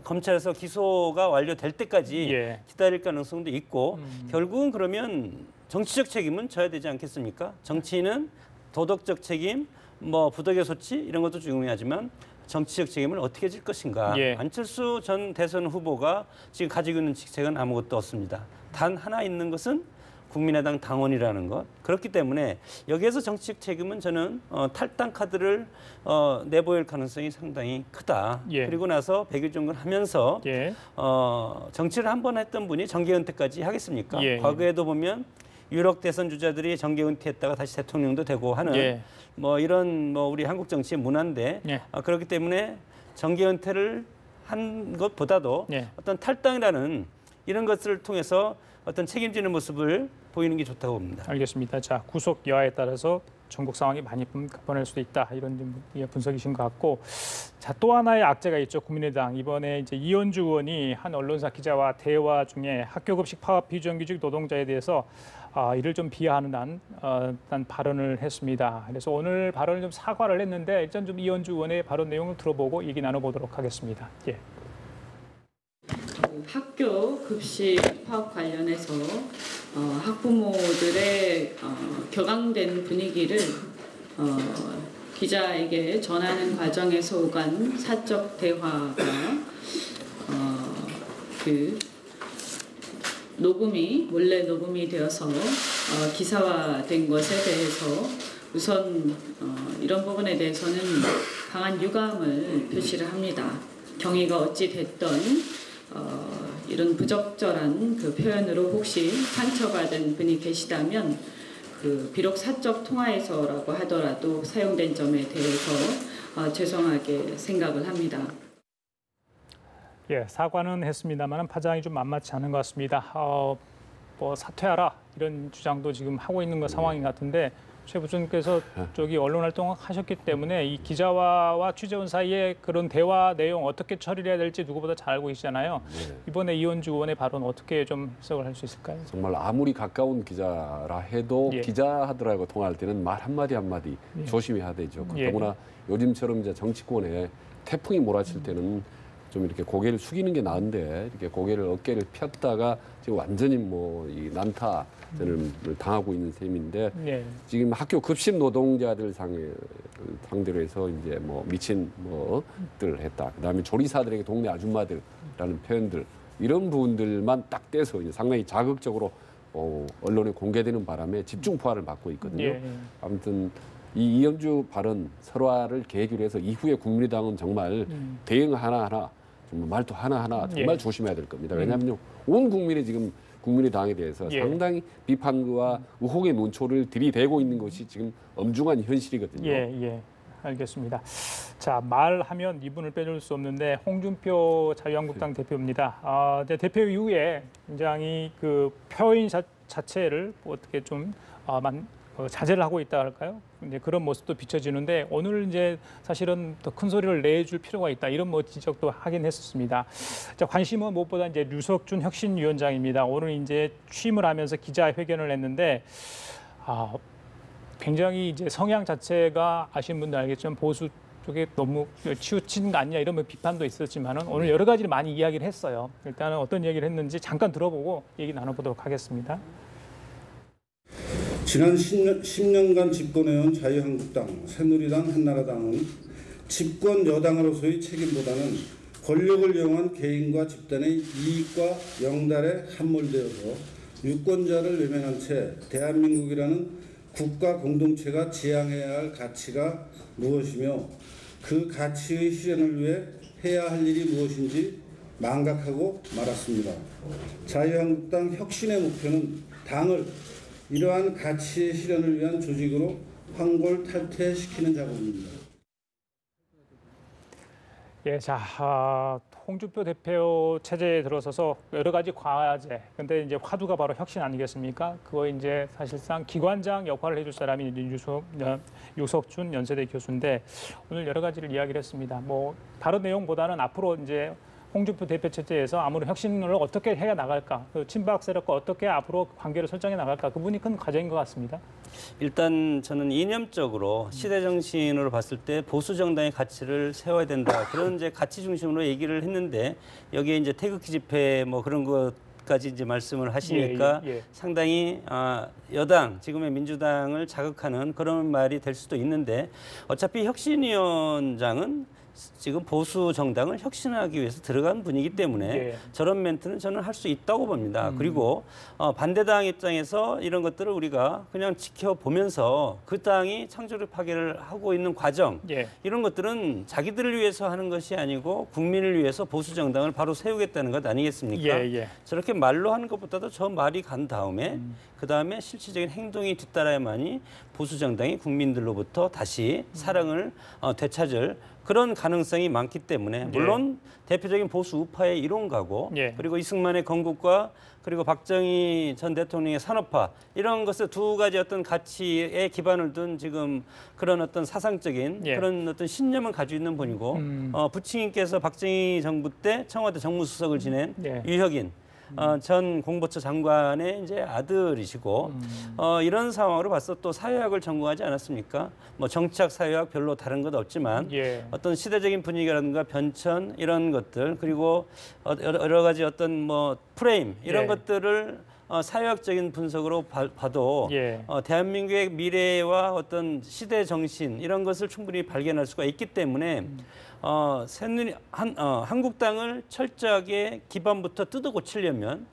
검찰에서 기소가 완료될 때까지 기다릴 가능성도 있고 결국은 그러면 정치적 책임은 져야 되지 않겠습니까? 정치인은 도덕적 책임, 뭐 부득이 소치 이런 것도 중요하지만 정치적 책임을 어떻게 질 것인가. 안철수 전 대선 후보가 지금 가지고 있는 직책은 아무것도 없습니다. 단 하나 있는 것은 국민의당 당원이라는 것. 그렇기 때문에 여기에서 정치적 책임은 저는 탈당 카드를 내보일 가능성이 상당히 크다. 그리고 나서 100일 정도 하면서 정치를 한 번 했던 분이 정계 은퇴까지 하겠습니까? 과거에도 보면 유력 대선 주자들이 정계 은퇴했다가 다시 대통령도 되고 하는 뭐 이런 뭐 우리 한국 정치의 문화인데 그렇기 때문에 정계 은퇴를 한 것보다도 어떤 탈당이라는 이런 것을 통해서 어떤 책임지는 모습을 보이는 게 좋다고 봅니다. 알겠습니다. 자, 구속 여하에 따라서 전국 상황이 많이 급변할 수도 있다 이런 분석이신 것 같고, 자, 또 하나의 악재가 있죠. 국민의당 이번에 이제 이현주 의원이 한 언론사 기자와 대화 중에 학교 급식 파업 비정규직 노동자에 대해서 이를 좀 비하하는 한 발언을 했습니다. 그래서 오늘 발언을 좀 사과를 했는데 일단 좀 이현주 의원의 발언 내용을 들어보고 얘기 나눠보도록 하겠습니다. 학교 급식 파업 관련해서 학부모들의 격앙된 분위기를 기자에게 전하는 과정에서 오간 사적 대화가 그 몰래 녹음이 되어서 기사화된 것에 대해서 우선 이런 부분에 대해서는 강한 유감을 표시를 합니다. 경위가 어찌 됐던 이런 부적절한 그 표현으로 혹시 상처받은 분이 계시다면 비록 사적 통화에서라고 하더라도 사용된 점에 대해서 죄송하게 생각을 합니다. 사과는 했습니다만 파장이 좀 만만치 않은 것 같습니다. 뭐 사퇴하라 이런 주장도 지금 하고 있는 상황인 것 같은데 최 부총리께서 저기 언론 활동을 하셨기 때문에 이 기자와 취재원 사이에 그런 대화 내용 어떻게 처리를 해야 될지 누구보다 잘 알고 계시잖아요. 이번에 이현주 의원의 발언 어떻게 좀 해석을 할 수 있을까요? 정말 아무리 가까운 기자라 해도 기자들하고 통화할 때는 말 한마디 한마디 조심해야 되죠. 더구나 요즘처럼 이제 정치권에 태풍이 몰아칠 때는 좀 이렇게 고개를 숙이는 게 나은데 이렇게 고개를 어깨를 폈다가 지금 완전히 뭐 이 난타전을 당하고 있는 셈인데 지금 학교 급식 노동자들 상대로 해서 이제 뭐 미친 뭐들 했다. 그다음에 조리사들에게 동네 아줌마들이라는 표현들 이런 부분들만 딱 떼서 이제 상당히 자극적으로 언론에 공개되는 바람에 집중 포화를 받고 있거든요. 아무튼 이 이현주 발언 설화를 계기로 해서 이후에 국민의당은 정말 대응 하나하나 정말 말도 하나하나 정말 조심해야 될 겁니다. 왜냐하면 온 국민이 지금 국민의당에 대해서 상당히 비판과 의혹의 논초를 들이대고 있는 것이 지금 엄중한 현실이거든요. 알겠습니다. 자, 말하면 이분을 빼줄 수 없는데 홍준표 자유한국당 대표입니다. 대표 이후에 굉장히 그 표현 자체를 어떻게 좀 자제를 하고 있다 할까요? 이제 그런 모습도 비춰지는데 오늘 이제 사실은 더 큰 소리를 내줄 필요가 있다 이런 지적도 하긴 했었습니다. 자, 관심은 무엇보다 이제 류석준 혁신위원장입니다. 오늘 이제 취임을 하면서 기자회견을 했는데 굉장히 이제 성향 자체가 아시는 분들 알겠지만 보수 쪽에 너무 치우친 거 아니냐 이런 비판도 있었지만은 오늘 여러 가지를 많이 이야기를 했어요. 일단은 어떤 얘기를 했는지 잠깐 들어보고 얘기 나눠보도록 하겠습니다. 지난 10년간 집권해온 자유한국당, 새누리당, 한나라당은 집권 여당으로서의 책임보다는 권력을 이용한 개인과 집단의 이익과 영달에 함몰되어서 유권자를 외면한 채 대한민국이라는 국가 공동체가 지향해야 할 가치가 무엇이며 그 가치의 실현을 위해 해야 할 일이 무엇인지 망각하고 말았습니다. 자유한국당 혁신의 목표는 당을 이러한 가치의 실현을 위한 조직으로 황골탈퇴시키는 작업입니다. 예, 자, 홍준표 대표 체제에 들어서서 여러 가지 과제, 근데 이제 화두가 바로 혁신 아니겠습니까? 그거 이제 사실상 기관장 역할을 해줄 사람이 이제 유석준 연세대 교수인데 오늘 여러 가지를 이야기를 했습니다. 뭐 다른 내용보다는 앞으로 이제 홍준표 대표 체제에서 아무런 혁신을 어떻게 해야 나갈까, 그 친박 세력과 어떻게 앞으로 관계를 설정해 나갈까, 그분이 큰 과제인 것 같습니다. 일단 저는 이념적으로 시대 정신으로 봤을 때 보수 정당의 가치를 세워야 된다. 그런 이제 가치 중심으로 얘기를 했는데 여기에 이제 태극기 집회 뭐 그런 것까지 이제 말씀을 하시니까 상당히 여당 지금의 민주당을 자극하는 그런 말이 될 수도 있는데 어차피 혁신위원장은 지금 보수 정당을 혁신하기 위해서 들어간 분이기 때문에 저런 멘트는 저는 할 수 있다고 봅니다. 그리고 반대당 입장에서 이런 것들을 우리가 그냥 지켜보면서 그 당이 창조적 파괴를 하고 있는 과정 이런 것들은 자기들을 위해서 하는 것이 아니고 국민을 위해서 보수 정당을 바로 세우겠다는 것 아니겠습니까? 저렇게 말로 하는 것보다도 저 말이 간 다음에 그다음에 실질적인 행동이 뒤따라야만이 보수 정당이 국민들로부터 다시 사랑을 되찾을 그런 가능성이 많기 때문에 물론 대표적인 보수 우파의 이론가고 그리고 이승만의 건국과 그리고 박정희 전 대통령의 산업화 이런 것을 두 가지 어떤 가치에 기반을 둔 지금 그런 어떤 사상적인 그런 어떤 신념을 가지고 있는 분이고 부친님께서 박정희 정부 때 청와대 정무수석을 지낸 유혁인 전 공보처 장관의 이제 아들이시고 이런 상황으로 봐서 또 사회학을 전공하지 않았습니까? 뭐 정치학, 사회학 별로 다른 것 없지만 어떤 시대적인 분위기라든가 변천 이런 것들 그리고 여러 가지 어떤 뭐 프레임 이런 것들을 사회학적인 분석으로 봐도 대한민국의 미래와 어떤 시대 정신 이런 것을 충분히 발견할 수가 있기 때문에 한국당을 철저하게 기반부터 뜯어 고치려면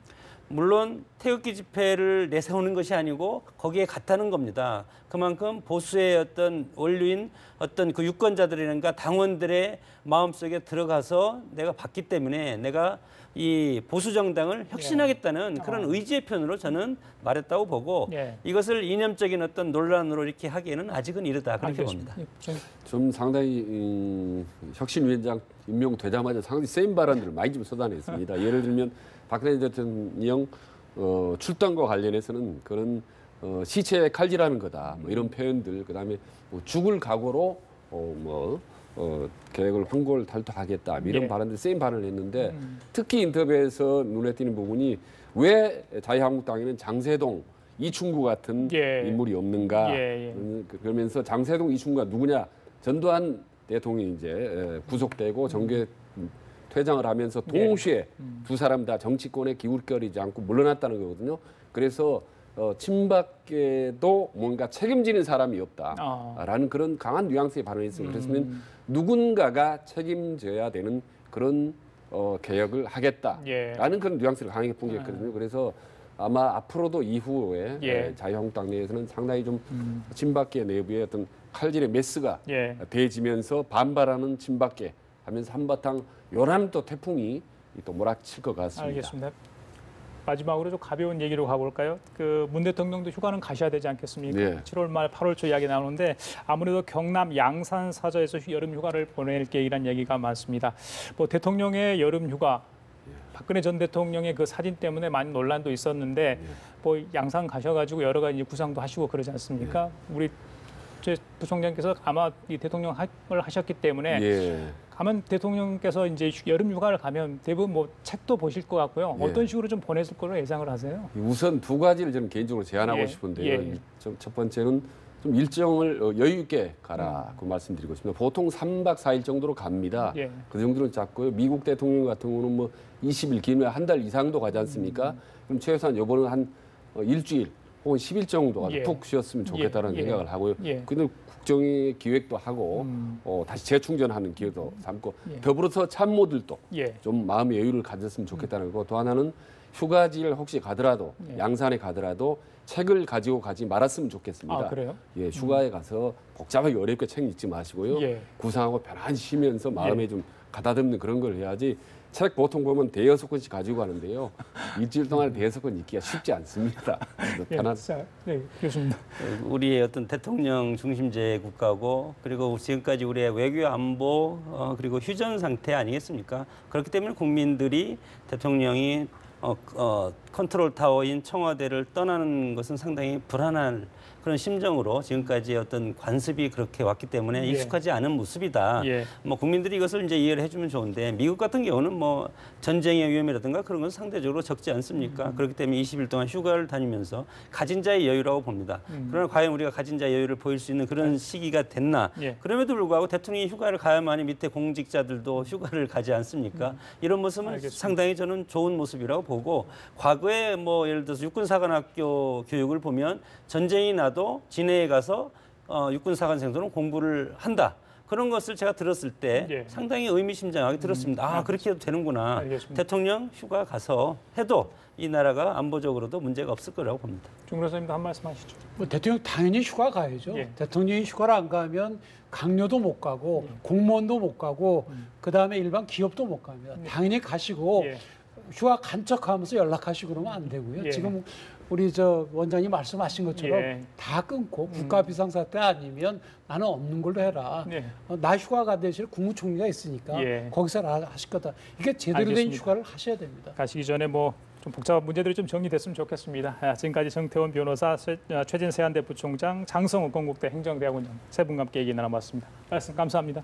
물론 태극기 집회를 내세우는 것이 아니고 거기에 같다는 겁니다. 그만큼 보수의 어떤 원류인 어떤 그 유권자들이라든가 당원들의 마음속에 들어가서 내가 봤기 때문에 내가 이 보수 정당을 혁신하겠다는 그런 의지의 편으로 저는 말했다고 보고 이것을 이념적인 어떤 논란으로 이렇게 하기에는 아직은 이르다 그렇게 봅니다. 좀 상당히 혁신위원장 임명되자마자 상당히 센 발언들을 많이 좀 쏟아냈습니다. 예를 들면 박근혜 대통령 출당과 관련해서는 그런 시체에 칼질하는 거다 뭐 이런 표현들 그다음에 뭐 죽을 각오로 계획을 황골탈퇴하겠다 이런 발언들 센 발언을 했는데 특히 인터뷰에서 눈에 띄는 부분이 왜 자유한국당에는 장세동, 이충구 같은 인물이 없는가 그러면서 장세동, 이충구가 누구냐 전두환 대통령이 이제 구속되고 정계 퇴장을 하면서 동시에 두 사람 다 정치권에 기울거리지 않고 물러났다는 거거든요. 그래서 친박계도 뭔가 책임지는 사람이 없다라는 그런 강한 뉘앙스의 발언이 있습니다. 그랬으면 누군가가 책임져야 되는 그런 개혁을 하겠다라는 그런 뉘앙스를 강하게 풍기했거든요. 그래서 아마 앞으로도 이후에 자유한국당 내에서는 상당히 좀 친박계 내부의 어떤 칼질의 메스가 대지면서 반발하는 친박계 하면서 한바탕 요란 또 태풍이 또 몰아칠 것 같습니다. 알겠습니다. 마지막으로 좀 가벼운 얘기로 가볼까요? 그 문 대통령도 휴가는 가셔야 되지 않겠습니까? 7월 말 8월 초 이야기 나오는데 아무래도 경남 양산 사저에서 여름 휴가를 보낼 계획이라는 얘기가 많습니다. 뭐 대통령의 여름 휴가 박근혜 전 대통령의 그 사진 때문에 많은 논란도 있었는데 뭐 양산 가셔가지고 여러 가지 구상도 하시고 그러지 않습니까? 우리 제 부총장께서 아마 이 대통령을 하셨기 때문에 가면 대통령께서 이제 여름 휴가를 가면 대부분 뭐 책도 보실 것 같고요. 어떤 식으로 좀 보냈을 거로 예상을 하세요? 우선 두 가지를 저는 개인적으로 제안하고 싶은데요. 첫 번째는 좀 일정을 여유 있게 가라고 말씀드리고 싶습니다. 보통 3박 4일 정도로 갑니다. 그 정도는 잡고요. 미국 대통령 같은 경우는 뭐 20일, 길면 한 달 이상도 가지 않습니까? 그럼 최소한 이번은 한 일주일 혹은 10일 정도가 예. 푹 쉬었으면 좋겠다는 예. 생각을 하고요. 예. 근데 국정의 기획도 하고 다시 재충전하는 기회도 삼고 더불어서 참모들도 예. 좀 마음의 여유를 가졌으면 좋겠다는 거. 또 하나는 휴가지를 혹시 가더라도 양산에 가더라도 책을 가지고 가지 말았으면 좋겠습니다. 아, 그래요? 예, 휴가에 가서 복잡하게 어렵게 책 읽지 마시고요. 예. 구상하고 편안히 쉬면서 마음에 좀 가다듬는 그런 걸 해야지. 책 보통 보면 대여섯 권씩 가지고 가는데요. 일주일 동안 대여섯 권 읽기가 쉽지 않습니다. 편한. 자, 네, 교수님. 우리의 어떤 대통령 중심제 국가고 그리고 지금까지 우리의 외교 안보 그리고 휴전 상태 아니겠습니까? 그렇기 때문에 국민들이 대통령이 컨트롤 타워인 청와대를 떠나는 것은 상당히 불안한 그런 심정으로 지금까지 어떤 관습이 그렇게 왔기 때문에 예. 익숙하지 않은 모습이다. 예. 뭐 국민들이 이것을 이제 이해를 해주면 좋은데 미국 같은 경우는 뭐 전쟁의 위험이라든가 그런 건 상대적으로 적지 않습니까? 그렇기 때문에 20일 동안 휴가를 다니면서 가진 자의 여유라고 봅니다. 그러나 과연 우리가 가진 자의 여유를 보일 수 있는 그런 시기가 됐나? 예. 그럼에도 불구하고 대통령이 휴가를 가야만이 밑에 공직자들도 휴가를 가지 않습니까? 이런 모습은 알겠습니다. 상당히 저는 좋은 모습이라고 보고 과거에 뭐 예를 들어서 육군사관학교 교육을 보면 전쟁이 나도 진해에 가서 육군사관생들은 공부를 한다. 그런 것을 제가 들었을 때 예. 상당히 의미심장하게 들었습니다. 아, 그렇게 해도 되는구나. 알겠습니다. 대통령 휴가 가서 해도 이 나라가 안보적으로도 문제가 없을 거라고 봅니다. 중 교수님도 한 말씀 하시죠. 뭐 대통령 당연히 휴가 가야죠. 예. 대통령이 휴가를 안 가면 강요도 못 가고 공무원도 못 가고 그다음에 일반 기업도 못 갑니다. 당연히 가시고 예. 휴가 간척하면서 연락하시고 그러면 안 되고요. 예. 지금 우리 저 원장님 말씀하신 것처럼 예. 다 끊고 국가 비상사태 아니면 나는 없는 걸로 해라. 네. 나 휴가 간 대신에 국무총리가 있으니까 예. 거기서 하실 거다. 이게 제대로 된 알겠습니다. 휴가를 하셔야 됩니다. 가시기 전에 뭐 좀 복잡한 문제들이 좀 정리됐으면 좋겠습니다. 지금까지 정태원 변호사, 최진 세안대 부총장, 장성욱 건국대 행정대학원장 세 분과 함께 얘기 나눠봤습니다. 말씀 감사합니다.